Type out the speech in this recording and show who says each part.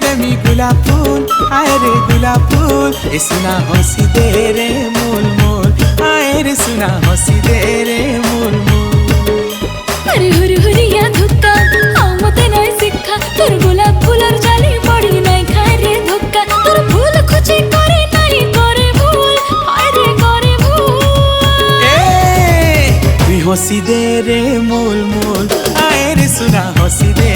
Speaker 1: देमी गुलाब फूल, आए रे गुलाब फूल। ए सुना हंसी दे रे मोल मोल, आए रे सुना हंसी दे रे मोल मोल।
Speaker 2: अरे हुरी हुरिया धुक्का आओ मते नाय शिक्षा, तोर गुलाब फूलर जाली पड़ी नाय खाए रे धोक्का। तोर फूल खुची करे नाई करे भूल, हाय रे करे भूल।
Speaker 1: ए तुई हंसी दे रे मोल मोल, आए रे सुना हंसी दे